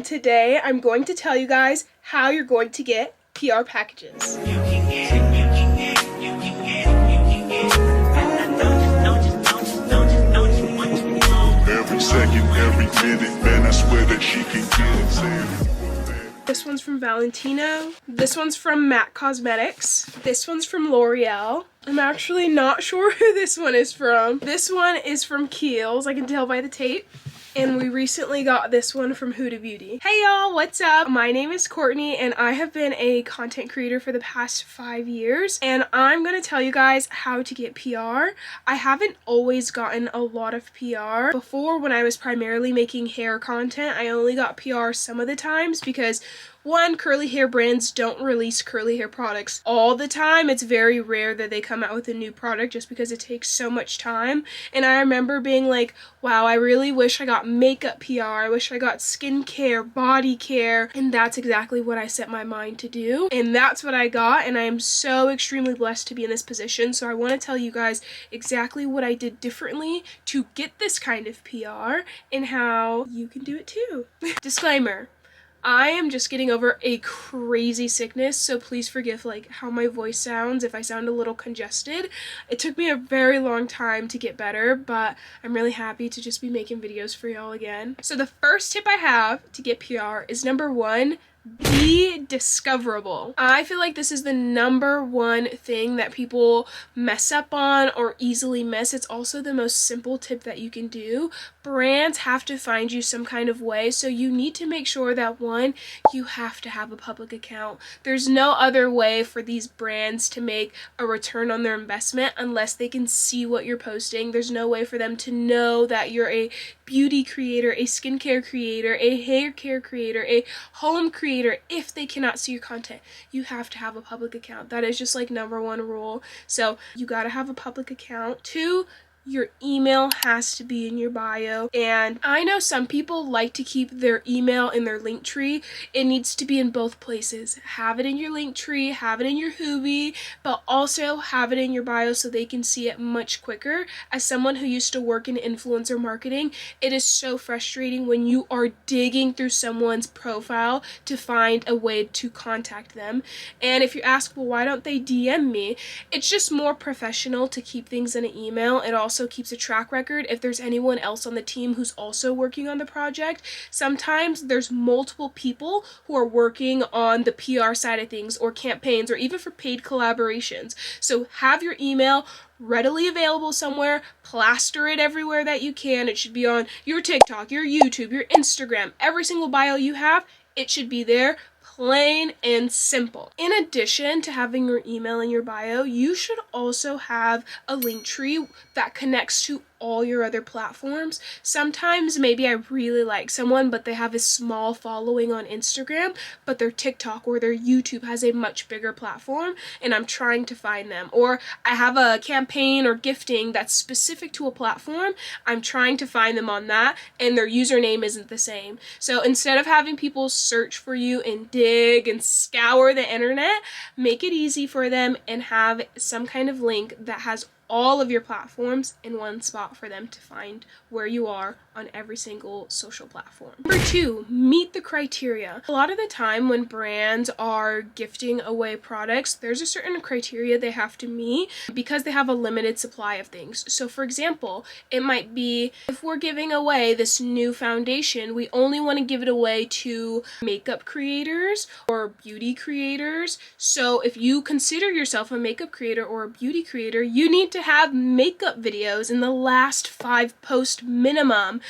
and today I'm going to tell you guys how you're going to get PR packages. Every second, every minute, man, I swear that she can get it. This one's from Valentino. This one's from MAC Cosmetics. This one's from L'Oreal. I'm actually not sure who this one is from. This one is from Kiehl's, I can tell by the tape. And we recently got this one from Huda Beauty. Hey y'all, what's up? My name is Courtney and I have been a content creator for the past 5 years. And I'm gonna tell you guys how to get PR. I haven't always gotten a lot of PR. Before, when I was primarily making hair content, I only got PR some of the times because one, curly hair brands don't release curly hair products all the time. It's very rare that they come out with a new product just because it takes so much time. And I remember being like, wow, I really wish I got makeup PR. I wish I got skincare, body care. And that's exactly what I set my mind to do. And that's what I got. And I am so extremely blessed to be in this position. So I want to tell you guys exactly what I did differently to get this kind of PR and how you can do it too. Disclaimer. I am just getting over a crazy sickness, so please forgive like how my voice sounds if I sound a little congested. It took me a very long time to get better, but I'm really happy to just be making videos for y'all again. So the first tip I have to get PR is number 1, be discoverable. I feel like this is the number 1 thing that people mess up on or easily miss. It's also the most simple tip that you can do. Brands have to find you some kind of way, so you need to make sure that 1, you have to have a public account. There's no other way for these brands to make a return on their investment unless they can see what you're posting. There's no way for them to know that you're a beauty creator, a skincare creator, a hair care creator, a home creator if they cannot see your content. You have to have a public account. That is just like number 1 rule. So you gotta have a public account. 2, your email has to be in your bio. And I know some people like to keep their email in their link tree. It needs to be in both places. Have it in your link tree, have it in your Hoovie, but also have it in your bio so they can see it much quicker. As someone who used to work in influencer marketing, it is so frustrating when you are digging through someone's profile to find a way to contact them. And if you ask, well, why don't they DM me? It's just more professional to keep things in an email. It also keeps a track record if there's anyone else on the team who's also working on the project. Sometimes there's multiple people who are working on the PR side of things or campaigns or even for paid collaborations. So have your email readily available somewhere, plaster it everywhere that you can. It should be on your TikTok, your YouTube, your Instagram, every single bio you have, it should be there. Plain and simple. In addition to having your email in your bio, you should also have a link tree that connects to all your other platforms. Sometimes maybe I really like someone, but they have a small following on Instagram, but their TikTok or their YouTube has a much bigger platform, and I'm trying to find them. Or I have a campaign or gifting that's specific to a platform. I'm trying to find them on that, and their username isn't the same. So instead of having people search for you and dig and scour the internet, make it easy for them and have some kind of link that has all of your platforms in one spot for them to find where you are on every single social platform. Number 2, meet the criteria. A lot of the time when brands are gifting away products, there's a certain criteria they have to meet because they have a limited supply of things. So for example, it might be if we're giving away this new foundation, we only want to give it away to makeup creators or beauty creators. So if you consider yourself a makeup creator or a beauty creator, you need to have makeup videos in the last 5 posts minimum.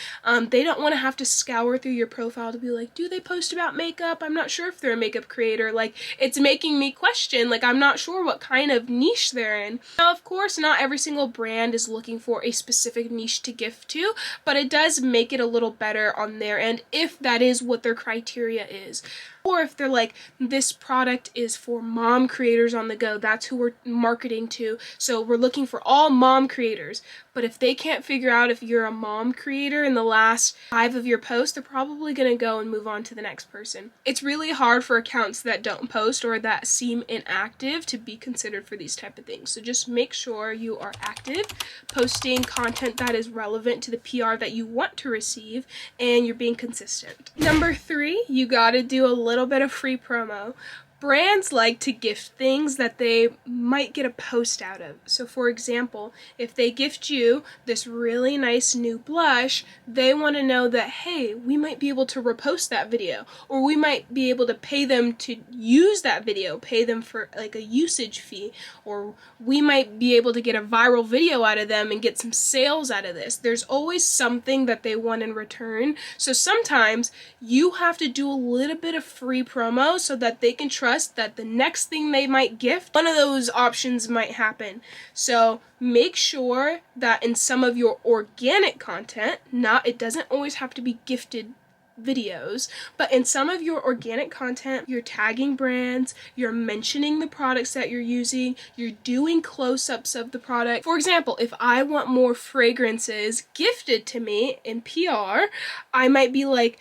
They don't want to have to scour through your profile to be like, do they post about makeup? I'm not sure if they're a makeup creator. Like, it's making me question, like, I'm not sure what kind of niche they're in. Now, of course, not every single brand is looking for a specific niche to gift to, but it does make it a little better on their end if that is what their criteria is. Or if they're like, this product is for mom creators on the go, that's who we're marketing to, so we're looking for all mom creators. But if they can't figure out if you're a mom creator in the last 5 of your posts, they're probably going to go and move on to the next person. It's really hard for accounts that don't post or that seem inactive to be considered for these type of things. So just make sure you are active, posting content that is relevant to the PR that you want to receive, and you're being consistent. Number 3, you got to do a little bit of free promo. Brands like to gift things that they might get a post out of. So for example, if they gift you this really nice new blush, they want to know that, hey, we might be able to repost that video, or we might be able to pay them to use that video, pay them for like a usage fee, or we might be able to get a viral video out of them and get some sales out of this. There's always something that they want in return. So sometimes you have to do a little bit of free promo so that they can trust that the next thing they might gift, one of those options might happen. So make sure that in some of your organic content, it doesn't always have to be gifted videos, but in some of your organic content, you're tagging brands, you're mentioning the products that you're using, you're doing close-ups of the product. For example, if I want more fragrances gifted to me in PR, I might be like,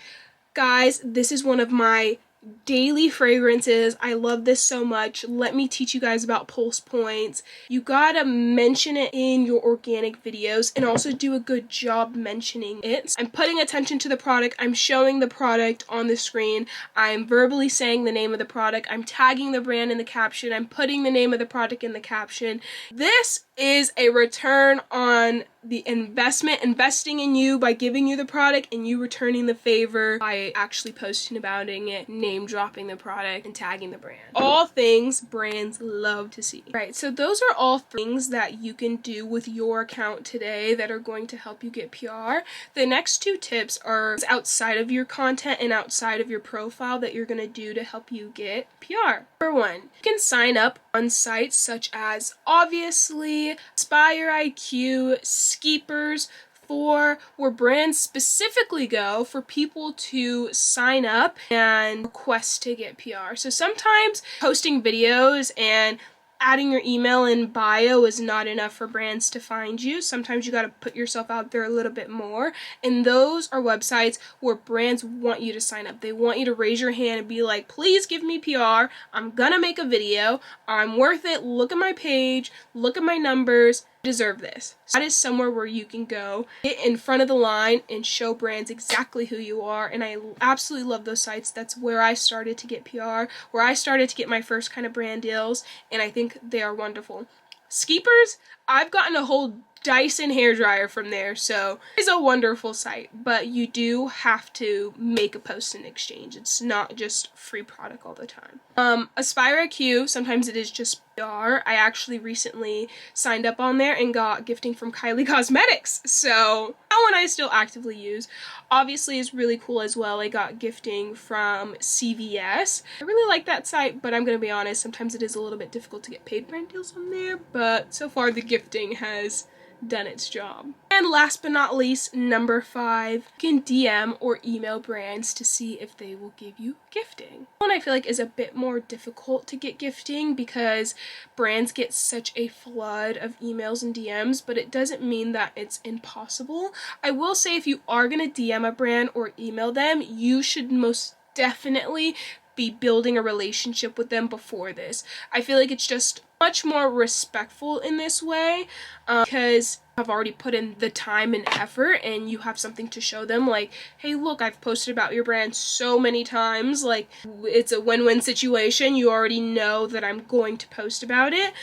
guys, this is one of my daily fragrances. I love this so much. Let me teach you guys about pulse points. You gotta mention it in your organic videos and also do a good job mentioning it. I'm putting attention to the product. I'm showing the product on the screen. I'm verbally saying the name of the product. I'm tagging the brand in the caption. I'm putting the name of the product in the caption. This is a return on the investment, investing in you by giving you the product and you returning the favor by actually posting about it, name dropping the product, and tagging the brand. All things brands love to see. Right, so those are all things that you can do with your account today that are going to help you get PR. The next 2 tips are outside of your content and outside of your profile that you're going to do to help you get PR. Number 1, you can sign up on sites such as obviously Aspire IQ, Skeepers, where brands specifically go for people to sign up and request to get PR. So sometimes posting videos and adding your email in bio is not enough for brands to find you. Sometimes you got to put yourself out there a little bit more. And those are websites where brands want you to sign up. They want you to raise your hand and be like, please give me PR. I'm gonna make a video. I'm worth it. Look at my page. Look at my numbers. I deserve this. So that is somewhere where you can go, get in front of the line and show brands exactly who you are. And I absolutely love those sites. That's where I started to get PR, where I started to get my first kind of brand deals. And I think they are wonderful. Skeepers, I've gotten a whole Dyson hairdryer from there, so it's a wonderful site, but you do have to make a post in exchange. It's not just free product all the time. Aspire IQ, sometimes it is just PR. I actually recently signed up on there and got gifting from Kylie Cosmetics, so that one I still actively use. Obviously is really cool as well. I got gifting from CVS. I really like that site, but I'm gonna be honest, sometimes it is a little bit difficult to get paid brand deals on there, but so far the gifting has done its job. And last but not least, number 5, you can DM or email brands to see if they will give you gifting. One I feel like is a bit more difficult to get gifting because brands get such a flood of emails and DMs, but it doesn't mean that it's impossible. I will say if you are going to DM a brand or email them, you should most definitely be building a relationship with them before this. I feel like it's just much more respectful in this way because I've already put in the time and effort and you have something to show them like, hey, look, I've posted about your brand so many times. Like, it's a win-win situation. You already know that I'm going to post about it.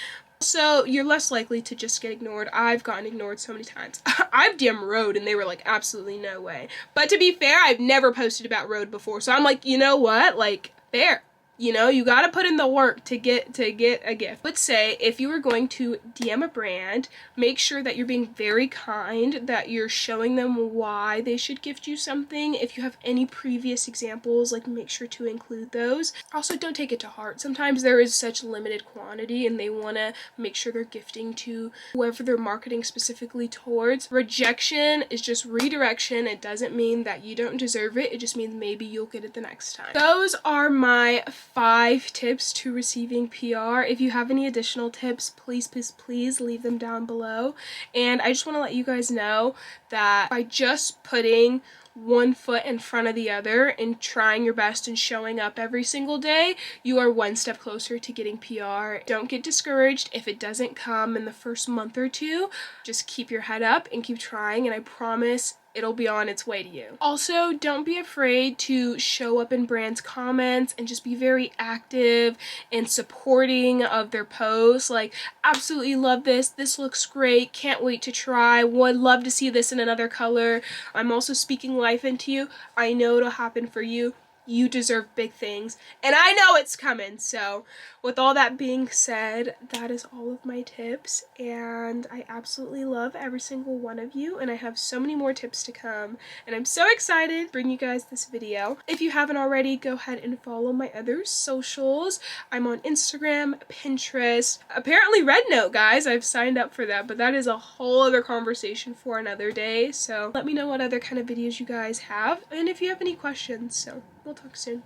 So you're less likely to just get ignored. I've gotten ignored so many times. I've DM'd Rode and they were like, absolutely no way. But to be fair, I've never posted about Rode before. So I'm like, you know what? Like, fair. You know, you gotta put in the work to get a gift. Let's say if you were going to DM a brand, make sure that you're being very kind, that you're showing them why they should gift you something. If you have any previous examples, like make sure to include those. Also, don't take it to heart. Sometimes there is such limited quantity and they wanna make sure they're gifting to whoever they're marketing specifically towards. Rejection is just redirection. It doesn't mean that you don't deserve it. It just means maybe you'll get it the next time. Those are my 5 tips to receiving PR. If you have any additional tips, please, please, please leave them down below. And I just want to let you guys know that by just putting one foot in front of the other and trying your best and showing up every single day, you are one step closer to getting PR. Don't get discouraged if it doesn't come in the first month or two. Just keep your head up and keep trying, and I promise it'll be on its way to you. Also, don't be afraid to show up in brands' comments and just be very active and supporting of their posts. Like, absolutely love this. This looks great. Can't wait to try. Would love to see this in another color. I'm also speaking life into you. I know it'll happen for you. You deserve big things, and I know it's coming. So with all that being said, that is all of my tips, and I absolutely love every single one of you, and I have so many more tips to come, and I'm so excited to bring you guys this video. If you haven't already, go ahead and follow my other socials. I'm on Instagram, Pinterest, apparently RedNote, guys. I've signed up for that, but that is a whole other conversation for another day. So let me know what other kind of videos you guys have, and if you have any questions. So we'll talk soon.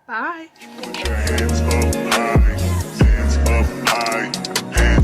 Bye. Put your hands up high, hands up high, hands